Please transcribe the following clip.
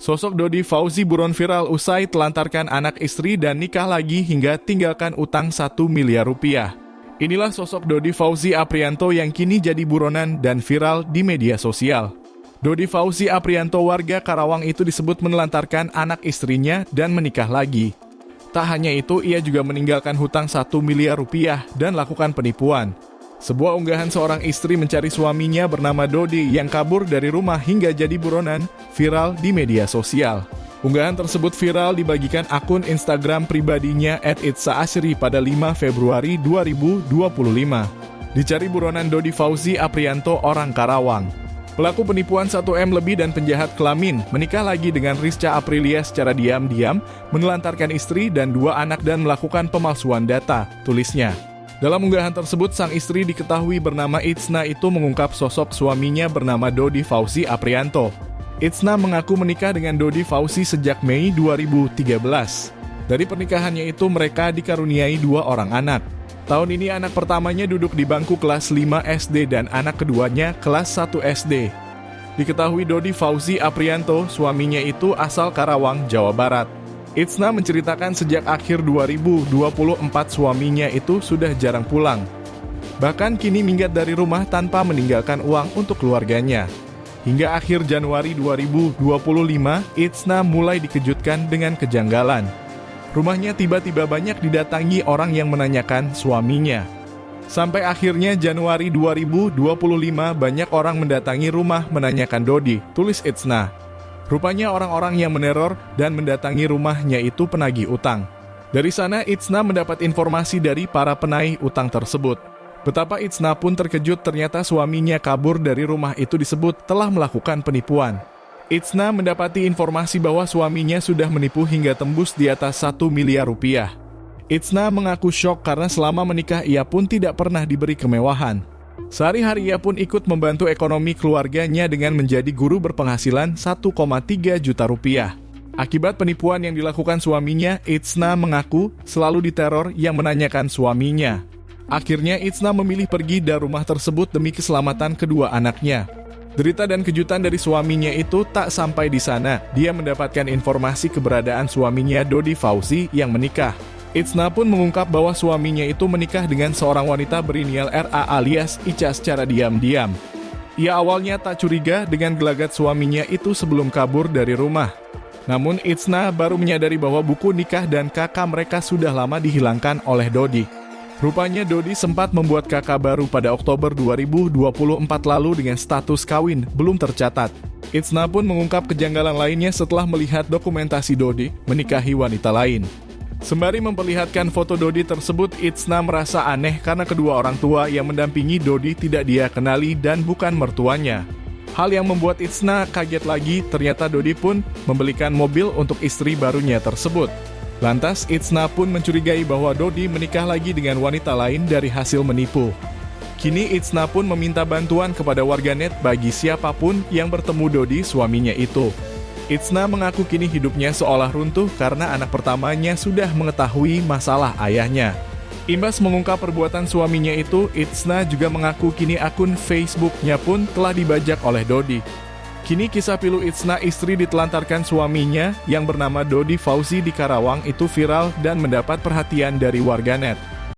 Sosok Dodi Fauzi buron viral usai telantarkan anak istri dan nikah lagi hingga tinggalkan utang 1 miliar rupiah. Inilah sosok Dodi Fauzi Aprianto yang kini jadi buronan dan viral di media sosial. Dodi Fauzi Aprianto warga Karawang itu disebut menelantarkan anak istrinya dan menikah lagi. Tak hanya itu, ia juga meninggalkan hutang 1 miliar rupiah dan lakukan penipuan. Sebuah unggahan seorang istri mencari suaminya bernama Dodi yang kabur dari rumah hingga jadi buronan viral di media sosial. Unggahan tersebut viral dibagikan akun Instagram pribadinya @itsaasri pada 5 Februari 2025. Dicari buronan Dodi Fauzi Aprianto orang Karawang. Pelaku penipuan 1M lebih dan penjahat kelamin menikah lagi dengan Rizcha Aprilia secara diam-diam, menelantarkan istri dan 2 anak dan melakukan pemalsuan data, tulisnya. Dalam unggahan tersebut, sang istri diketahui bernama Itsna itu mengungkap sosok suaminya bernama Dodi Fauzi Aprianto. Itsna mengaku menikah dengan Dodi Fauzi sejak Mei 2013. Dari pernikahannya itu mereka dikaruniai 2 orang anak. Tahun ini anak pertamanya duduk di bangku kelas 5 SD dan anak keduanya kelas 1 SD. Diketahui Dodi Fauzi Aprianto, suaminya itu asal Karawang, Jawa Barat. Itsna menceritakan sejak akhir 2024 suaminya itu sudah jarang pulang. Bahkan kini minggat dari rumah tanpa meninggalkan uang untuk keluarganya. Hingga akhir Januari 2025, Itsna mulai dikejutkan dengan kejanggalan. Rumahnya tiba-tiba banyak didatangi orang yang menanyakan suaminya. Sampai akhirnya Januari 2025 banyak orang mendatangi rumah menanyakan Dodi, tulis Itsna. Rupanya orang-orang yang meneror dan mendatangi rumahnya itu penagih utang. Dari sana Itsna mendapat informasi dari para penaih utang tersebut. Betapa Itsna pun terkejut ternyata suaminya kabur dari rumah itu disebut telah melakukan penipuan. Itsna mendapati informasi bahwa suaminya sudah menipu hingga tembus di atas 1 miliar rupiah. Itsna mengaku syok karena selama menikah ia pun tidak pernah diberi kemewahan. Sehari-hari ia pun ikut membantu ekonomi keluarganya dengan menjadi guru berpenghasilan 1,3 juta rupiah. Akibat penipuan yang dilakukan suaminya, Itsna mengaku selalu diteror yang menanyakan suaminya. Akhirnya Itsna memilih pergi dari rumah tersebut demi keselamatan kedua anaknya. Derita dan kejutan dari suaminya itu tak sampai di sana, dia mendapatkan informasi keberadaan suaminya Dodi Fauzi yang menikah. Itsna pun mengungkap bahwa suaminya itu menikah dengan seorang wanita berinisial RA alias Ica secara diam-diam. Ia awalnya tak curiga dengan gelagat suaminya itu sebelum kabur dari rumah. Namun Itsna baru menyadari bahwa buku nikah dan kakak mereka sudah lama dihilangkan oleh Dodi. Rupanya Dodi sempat membuat kakak baru pada Oktober 2024 lalu dengan status kawin belum tercatat. Itsna pun mengungkap kejanggalan lainnya setelah melihat dokumentasi Dodi menikahi wanita lain. Sembari memperlihatkan foto Dodi tersebut, Itsna merasa aneh karena kedua orang tua yang mendampingi Dodi tidak dia kenali dan bukan mertuanya. Hal yang membuat Itsna kaget lagi, ternyata Dodi pun membelikan mobil untuk istri barunya tersebut. Lantas Itsna pun mencurigai bahwa Dodi menikah lagi dengan wanita lain dari hasil menipu. Kini Itsna pun meminta bantuan kepada warganet bagi siapapun yang bertemu Dodi suaminya itu. Itsna mengaku kini hidupnya seolah runtuh karena anak pertamanya sudah mengetahui masalah ayahnya. Imbas mengungkap perbuatan suaminya itu, Itsna juga mengaku kini akun Facebooknya pun telah dibajak oleh Dodi. Kini kisah pilu Itsna istri ditelantarkan suaminya yang bernama Dodi Fauzi di Karawang itu viral dan mendapat perhatian dari warganet.